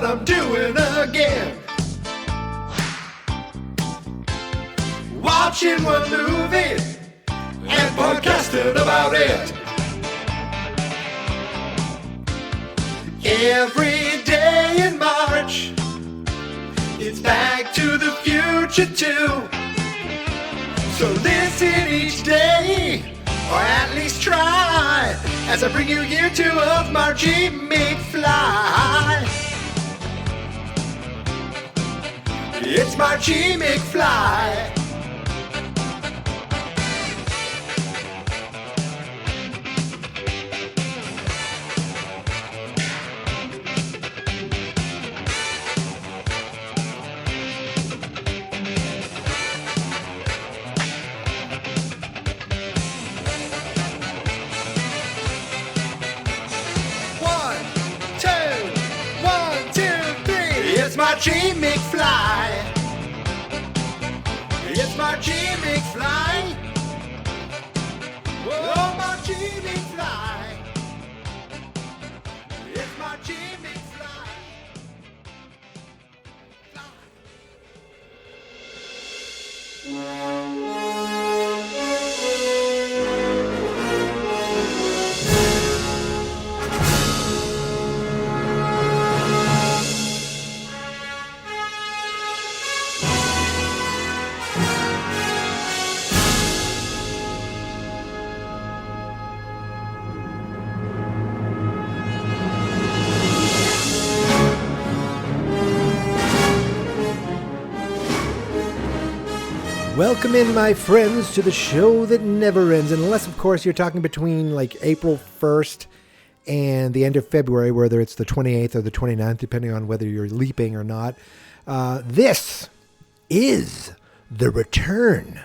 I'm doing again. Watching one movie and podcasting about it. Every day in March, it's Back to the Future 2. So listen each day, or at least try, as I bring you year 2 of Marchy McFly. It's Marchy McFly. It's Marchy McFly. It's Marchy McFly. Oh, Marchy McFly. It's Marchy McFly. Welcome in, my friends, to the show that never ends. Unless, of course, you're talking between like April 1st and the end of February, whether it's the 28th or the 29th, depending on whether you're leaping or not. This is the return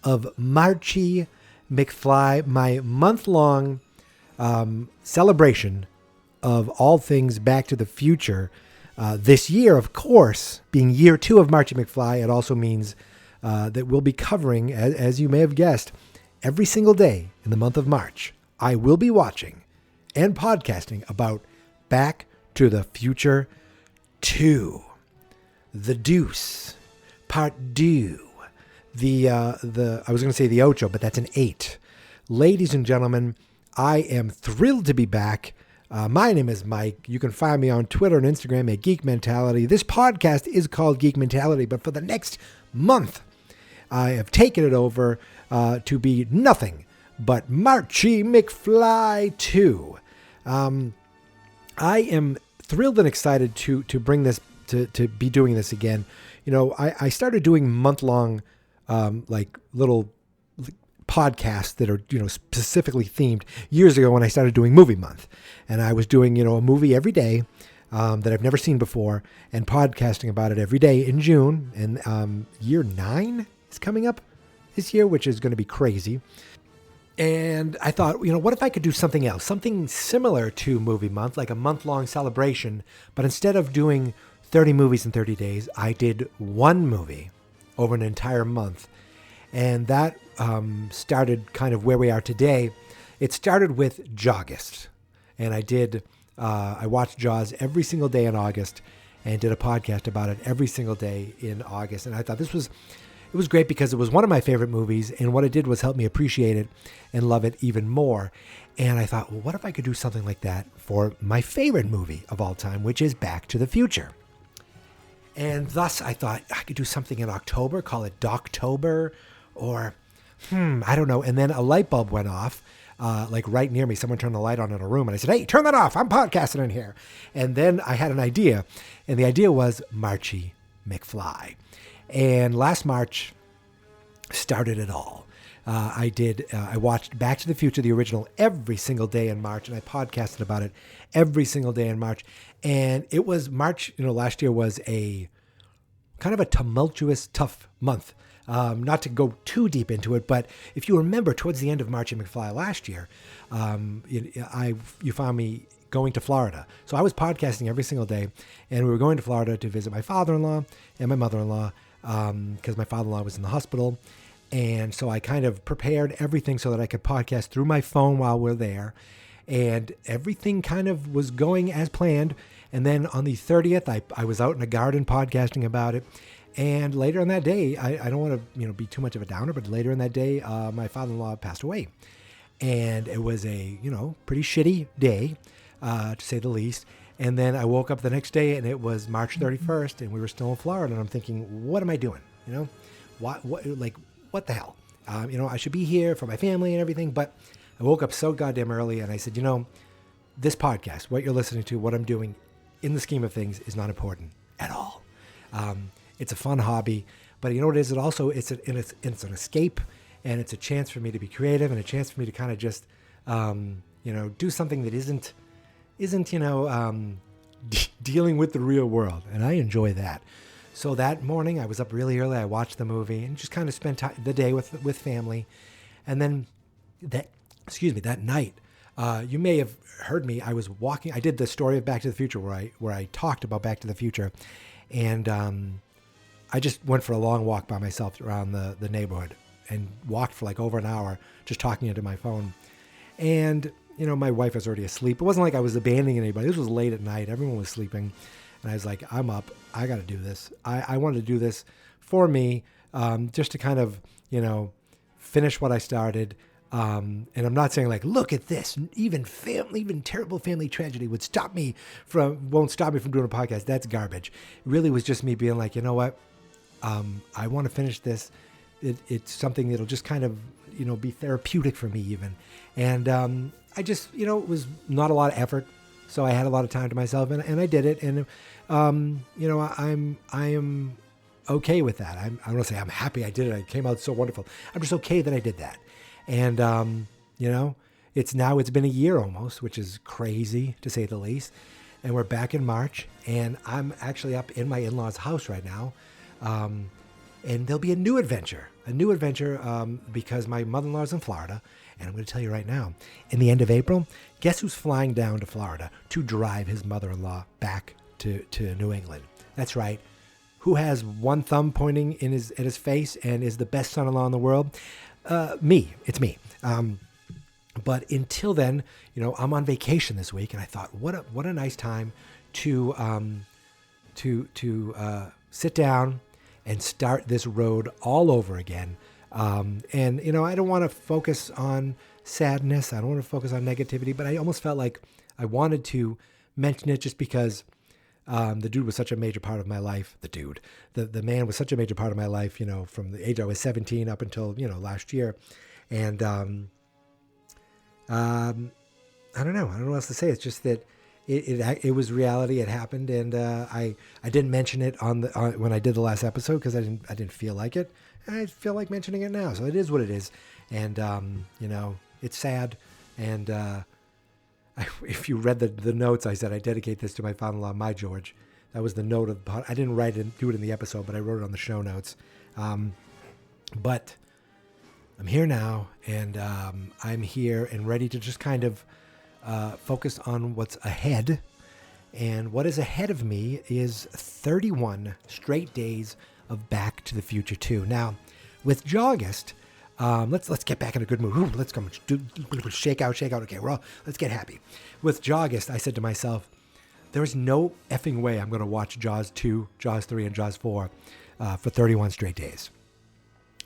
of Marchy McFly, my month-long celebration of all things Back to the Future. This year, of course, being year 2 of Marchy McFly, it also means that we'll be covering, as you may have guessed, every single day in the month of March. I will be watching and podcasting about Back to the Future 2, The Deuce, Part 2, I was going to say the Ocho, but that's an 8. Ladies and gentlemen, I am thrilled to be back. My name is Mike. You can find me on Twitter and Instagram at Geek Mentality. This podcast is called Geek Mentality, but for the next month, I have taken it over to be nothing but Marchy McFly 2. I am thrilled and excited to bring this, to be doing this again. You know, I started doing month-long like little podcasts that are, you know, specifically themed years ago when I started doing Movie Month. And I was doing, you know, a movie every day that I've never seen before and podcasting about it every day in June. And year 9 is coming up this year, which is going to be crazy. And I thought, you know, what if I could do something else, something similar to Movie Month, like a month-long celebration, but instead of doing 30 movies in 30 days, I did one movie over an entire month. And that started kind of where we are today. It started with Jawgust. And I watched Jaws every single day in August and did a podcast about it every single day in August. And I thought it was great because it was one of my favorite movies. And what it did was help me appreciate it and love it even more. And I thought, well, what if I could do something like that for my favorite movie of all time, which is Back to the Future? And thus I thought I could do something in October, call it Doctober, or I don't know. And then a light bulb went off, like right near me. Someone turned the light on in a room and I said, hey, turn that off. I'm podcasting in here. And then I had an idea, and the idea was Marchy McFly. And last March started it all. I watched Back to the Future, the original, every single day in March, and I podcasted about it every single day in March. And it was March, you know, last year was a kind of a tumultuous, tough month. Not to go too deep into it, but if you remember, towards the end of Marchy McFly last year, you found me going to Florida. So I was podcasting every single day, and we were going to Florida to visit my father-in-law and my mother-in-law, because my father-in-law was in the hospital. And so I kind of prepared everything so that I could podcast through my phone while we're there. And everything kind of was going as planned. And then on the 30th, I was out in a garden podcasting about it. And later in that day, I don't want to be too much of a downer, but later in that day, my father-in-law passed away. And it was a pretty shitty day, to say the least. And then I woke up the next day and it was March 31st and we were still in Florida. And I'm thinking, what am I doing? What the hell? I should be here for my family and everything. But I woke up so goddamn early and I said, this podcast, what you're listening to, what I'm doing in the scheme of things is not important at all. It's a fun hobby, but you know what it is? It's an escape, and it's a chance for me to be creative and a chance for me to kind of just, do something that isn't dealing with the real world. And I enjoy that. So that morning I was up really early. I watched the movie and just kind of spent the day with family. And then that night, you may have heard me. I was walking. I did the story of Back to the Future where I talked about Back to the Future, and I just went for a long walk by myself around the neighborhood and walked for like over an hour just talking into my phone. And my wife was already asleep. It wasn't like I was abandoning anybody. This was late at night. Everyone was sleeping, and I was like, I'm up. I got to do this. I wanted to do this for me, just to kind of finish what I started. And I'm not saying like, look at this, even terrible family tragedy won't stop me from doing a podcast. That's garbage. It really was just me being like, you know what? I want to finish this. It's something that'll just kind of, be therapeutic for me even. And, I just, it was not a lot of effort. So I had a lot of time to myself and I did it. And, I am okay with that. I don't want to say I'm happy I did it. It came out so wonderful. I'm just okay that I did that. And, it's been a year almost, which is crazy to say the least. And we're back in March and I'm actually up in my in-laws' house right now. And there'll be a new adventure because my mother-in-law's in Florida. And I'm going to tell you right now, in the end of April, guess who's flying down to Florida to drive his mother-in-law back to New England? That's right. Who has one thumb pointing at his face and is the best son-in-law in the world? Me. It's me. But until then, I'm on vacation this week, and I thought, what a nice time to sit down and start this road all over again. And I don't want to focus on sadness. I don't want to focus on negativity, but I almost felt like I wanted to mention it just because the dude was such a major part of my life. The man was such a major part of my life, from the age I was 17 up until, last year. And I don't know what else to say. It's just that it was reality. It happened. And I didn't mention it when I did the last episode because I didn't feel like it. And I feel like mentioning it now. So it is what it is. And, it's sad. And if you read the notes, I said I dedicate this to my father-in-law, my George. That was the note of the pod. I didn't do it in the episode, but I wrote it on the show notes. But I'm here now, and I'm here and ready to just kind of focus on what's ahead. And what is ahead of me is 31 straight days of Back to the Future 2. Now, with August, let's get back in a good mood. Ooh, let's come shake out. Okay, let's get happy. With August, I said to myself, there is no effing way I'm going to watch Jaws 2, Jaws 3, and Jaws 4 for 31 straight days.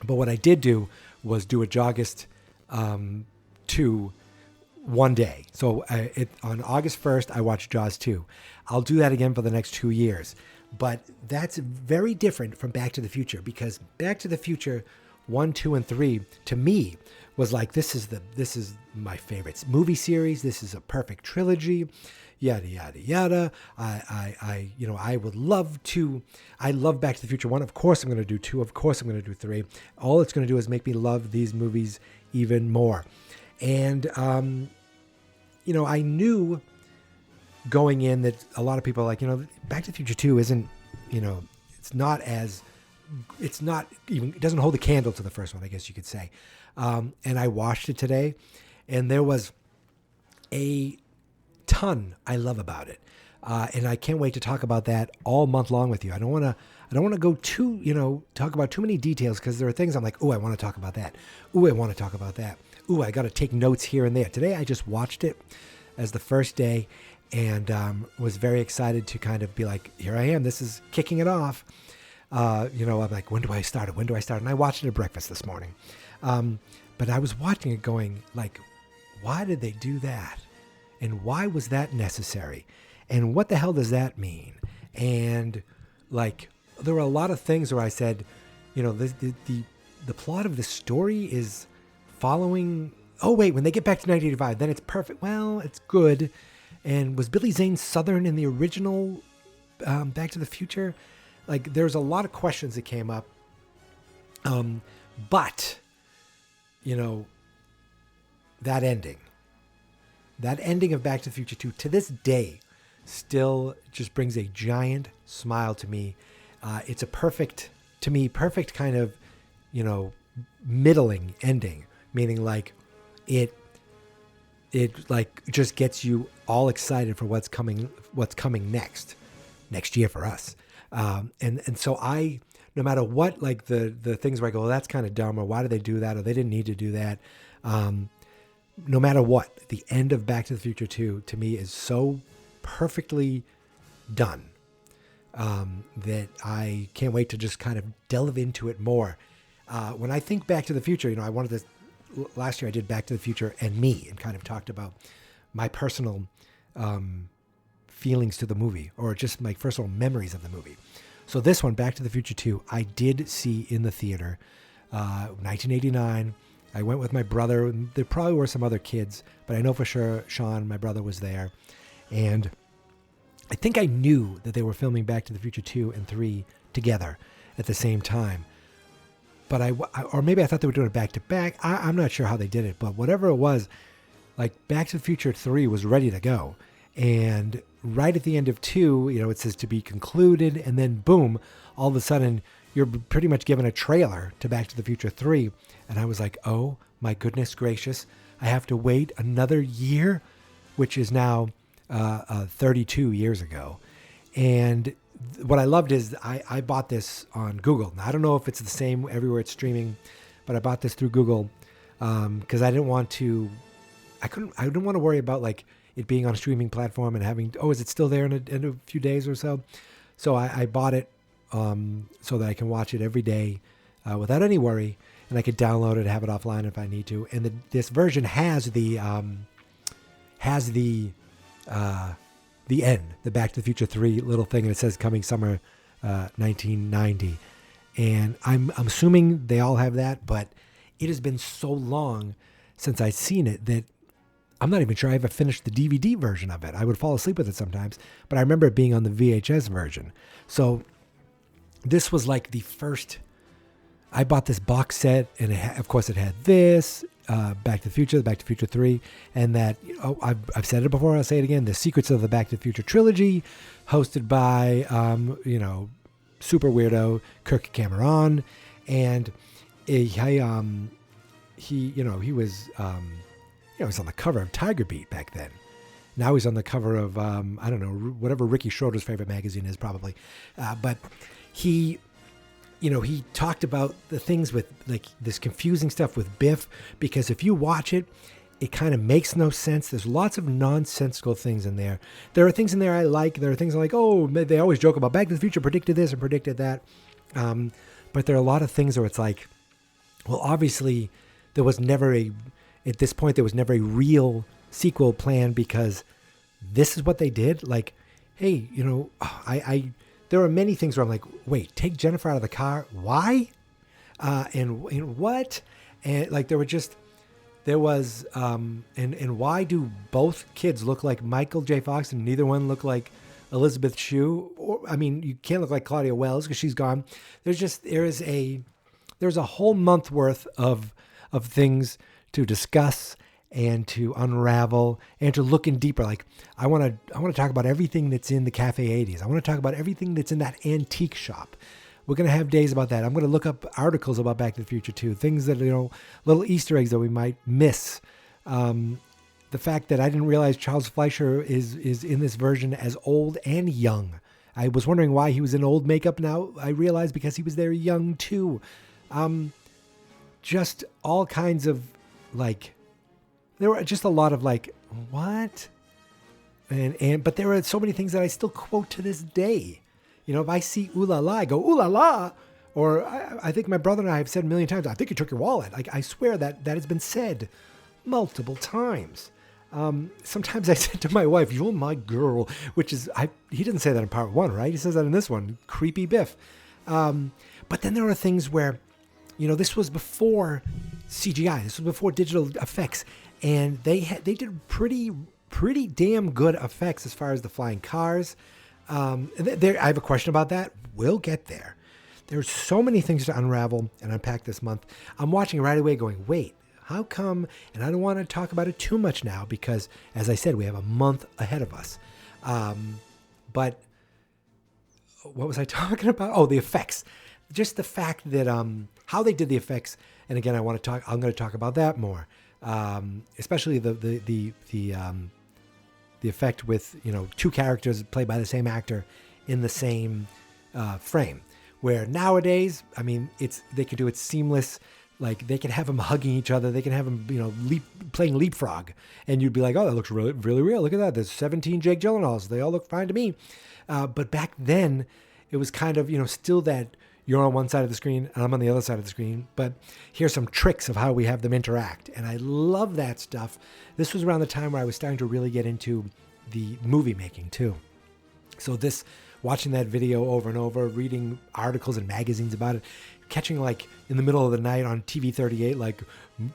But what I did do was do a August 2 one day. So on August 1st, I watched Jaws 2. I'll do that again for the next 2 years. But that's very different from Back to the Future because Back to the Future 1, 2, and 3 to me was like this is my favorite movie series. This is a perfect trilogy. Yada yada yada. I love Back to the Future 1. Of course I'm going to do 2. Of course I'm going to do 3. All it's going to do is make me love these movies even more. And I knew going in that a lot of people are like, Back to the Future 2 isn't, it doesn't hold a candle to the first one, I guess you could say. And I watched it today, and there was a ton I love about it. And I can't wait to talk about that all month long with you. I don't want to go talk about too many details because there are things I'm like, oh, I want to talk about that. Oh, I want to talk about that. Ooh, I got to take notes here and there. Today, I just watched it as the first day, and was very excited to kind of be like, here I am. This is kicking it off. I'm like, when do I start it? When do I start it? And I watched it at breakfast this morning. But I was watching it going like, why did they do that? And why was that necessary? And what the hell does that mean? And like, there were a lot of things where I said, the plot of the story is following. Oh, wait, when they get back to 1985, then it's perfect. Well, it's good. And was Billy Zane Southern in the original Back to the Future? Like, there's a lot of questions that came up. But, that ending of Back to the Future 2, to this day, still just brings a giant smile to me. It's a perfect kind of, middling ending, meaning like it like just gets you all excited for what's coming next year for us. And so no matter what, like the things where I go, well, that's kind of dumb, or why did they do that? Or they didn't need to do that. No matter what, the end of Back to the Future 2 to me is so perfectly done that I can't wait to just kind of delve into it more. When I think Back to the Future, I wanted to, last year I did Back to the Future and Me, and kind of talked about my personal feelings to the movie, or just my personal memories of the movie. So this one, Back to the Future 2, I did see in the theater, 1989. I went with my brother. There probably were some other kids, but I know for sure Sean, my brother, was there. And I think I knew that they were filming Back to the Future 2 and 3 together at the same time. But or maybe I thought they were doing it back to back. I'm not sure how they did it, but whatever it was, like Back to the Future 3 was ready to go. And right at the end of 2, it says to be concluded, and then boom, all of a sudden you're pretty much given a trailer to Back to the Future 3. And I was like, oh my goodness gracious, I have to wait another year, which is now 32 years ago. And what I loved is I bought this on Google. Now, I don't know if it's the same everywhere it's streaming, but I bought this through Google because I didn't want to worry about like it being on a streaming platform and having, is it still there in a few days or so? So I bought it so that I can watch it every day without any worry, and I could download it, have it offline if I need to. And this version has the end, the Back to the Future 3 little thing, and it says coming summer 1990. And I'm assuming they all have that, but it has been so long since I've seen it that I'm not even sure I ever finished the DVD version of it. I would fall asleep with it sometimes, but I remember it being on the VHS version. So this was like the first. I bought this box set, and of course it had this, Back to the Future, the Back to the Future 3, and that, I've said it before, I'll say it again, The Secrets of the Back to the Future trilogy, hosted by, super weirdo Kirk Cameron, and he was on the cover of Tiger Beat back then. Now he's on the cover of, whatever Ricky Schroeder's favorite magazine is probably, but he talked about the things with like this confusing stuff with Biff, because if you watch it, it kind of makes no sense. There's lots of nonsensical things in there. There are things in there I like. There are things like, they always joke about Back to the Future predicted this and predicted that. But there are a lot of things where it's like, well, obviously there was never at this point, there was never a real sequel plan, because this is what they did. Like, hey, there are many things where I'm like, wait, take Jennifer out of the car. Why? And what? And like, and why do both kids look like Michael J. Fox and neither one look like Elizabeth Shue? You can't look like Claudia Wells because she's gone. There's a whole month worth of things to discuss and to unravel and to look in deeper. Like, I want to talk about everything that's in the Cafe 80s. I want to talk about everything that's in that antique shop. We're going to have days about that. I'm going to look up articles about Back to the Future too. Things that, little Easter eggs that we might miss. The fact that I didn't realize Charles Fleischer is in this version as old and young. I was wondering why he was in old makeup. Now I realize because he was there young too. Just all kinds of like, there were just a lot of like, what? But there are so many things that I still quote to this day. If I see ooh la la, I go ooh la la. Or I think my brother and I have said a million times, I think you took your wallet. I swear that has been said multiple times. Sometimes I said to my wife, you're my girl, which is, he didn't say that in part 1, right? He says that in this one, creepy Biff. But then there are things where, this was before CGI. This was before digital effects. And they did pretty damn good effects as far as the flying cars. I have a question about that. We'll get there. There's so many things to unravel and unpack this month. I'm watching right away going, wait, how come? And I don't want to talk about it too much now because, as I said, we have a month ahead of us. But what was I talking about? Oh, the effects. Just the fact that how they did the effects. And again, I'm going to talk about that more. Especially the effect with, two characters played by the same actor in the same frame. Where nowadays, they could do it seamless. Like they can have them hugging each other. They can have them, playing leapfrog. And you'd be like, oh, that looks really, really real. Look at that. There's 17 Jake Gyllenhaals. They all look fine to me. But back then, it was kind of, still that you're on one side of the screen and I'm on the other side of the screen. But here's some tricks of how we have them interact. And I love that stuff. This was around the time where I was starting to really get into the movie making too. So watching that video over and over, reading articles and magazines about it, catching like in the middle of the night on TV 38, like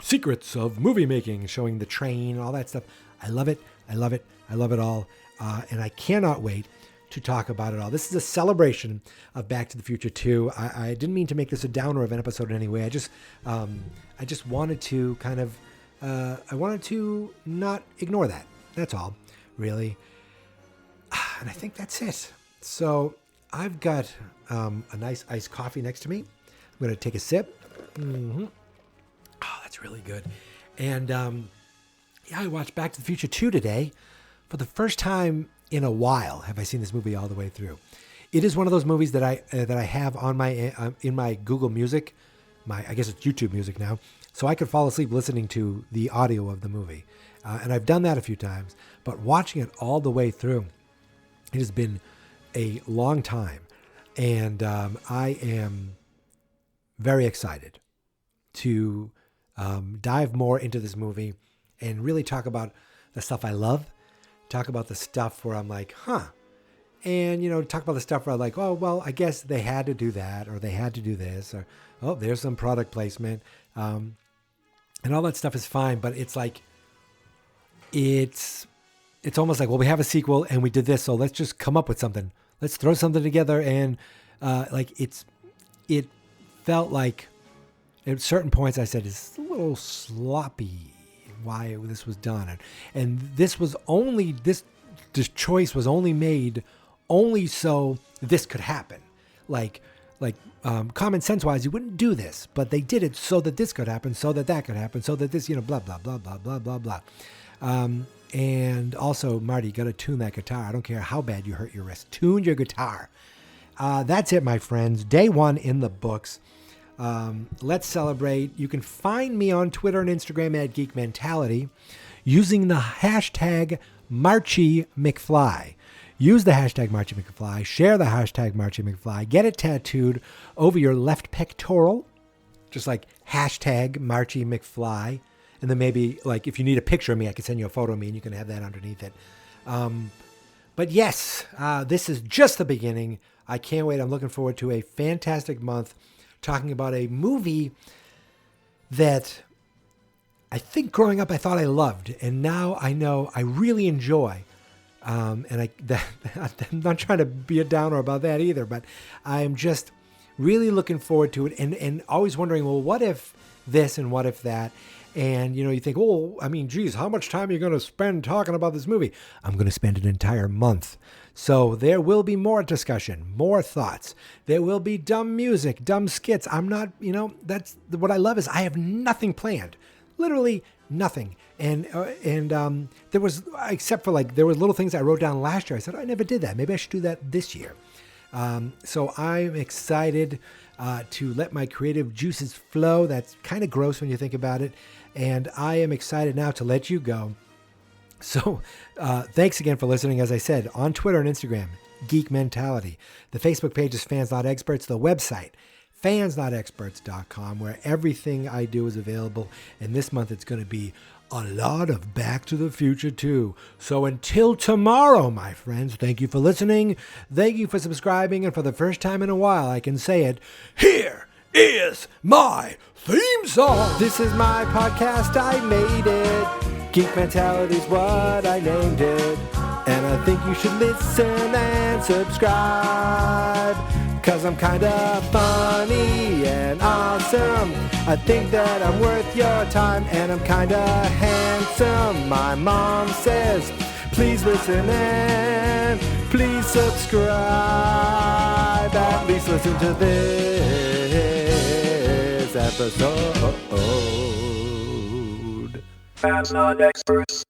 secrets of movie making, showing the train, all that stuff. I love it. I love it. I love it all. And I cannot wait to talk about it all. This is a celebration of Back to the Future 2. I didn't mean to make this a downer of an episode in any way. I just wanted to kind of, I wanted to not ignore that. That's all, really. And I think that's it. So I've got a nice iced coffee next to me. I'm going to take a sip. Mm-hmm. Oh, that's really good. And I watched Back to the Future 2 today. For the first time in a while have I seen this movie all the way through. It is one of those movies that I have on my in my Google Music, I guess it's YouTube Music now, so I could fall asleep listening to the audio of the movie. And I've done that a few times, but watching it all the way through, it has been a long time, and I am very excited to dive more into this movie and really talk about the stuff I love, talk about the stuff where I'm like, and, talk about the stuff where I'm like, oh, well, I guess they had to do that, or they had to do this, or, oh, there's some product placement, and all that stuff is fine, but it's like, it's almost like, well, we have a sequel and we did this, so let's just come up with something. Let's throw something together. And it felt like at certain points I said, it's a little sloppy why this was done. And this choice was only made only so this could happen. Like common sense wise, you wouldn't do this, but they did it so that this could happen, so that that could happen, so that this, blah, blah, blah, blah, blah, blah, blah. And also, Marty, you got to tune that guitar. I don't care how bad you hurt your wrist. Tune your guitar. That's it, my friends. Day 1 in the books. Let's celebrate. You can find me on Twitter and Instagram at Geek Mentality using the hashtag Marchy McFly. Use the hashtag Marchy McFly. Share the hashtag Marchy McFly. Get it tattooed over your left pectoral, just like hashtag Marchy McFly. And then maybe, like, if you need a picture of me, I can send you a photo of me and you can have that underneath it. But yes, this is just the beginning. I can't wait. I'm looking forward to a fantastic month talking about a movie that I think growing up I thought I loved. And now I know I really enjoy. And I'm not trying to be a downer about that either, but I'm just really looking forward to it and always wondering, well, what if this and what if that? And, you think, oh, geez, how much time are you going to spend talking about this movie? I'm going to spend an entire month. So there will be more discussion, more thoughts. There will be dumb music, dumb skits. I'm not, that's what I love is I have nothing planned, literally nothing. And there was, except for there were little things I wrote down last year. I said, I never did that. Maybe I should do that this year. So I'm excited to let my creative juices flow. That's kind of gross when you think about it. And I am excited now to let you go So thanks again for listening. As I said, on Twitter and Instagram, Geek Mentality. The Facebook page is Fans Not Experts. The website, fansnotexperts.com, where everything I do is available. And this month it's going to be a lot of Back to the Future too. So until tomorrow, my friends, thank you for listening. Thank you for subscribing. And for the first time in a while, I can say it. Here is my theme song. This is my podcast. I made it. Geek Mentality's what I named it. And I think you should listen and subscribe, 'cause I'm kinda funny and awesome. I think that I'm worth your time, and I'm kinda handsome. My mom says, please listen and please subscribe. At least listen to this episode. Fans Not Experts.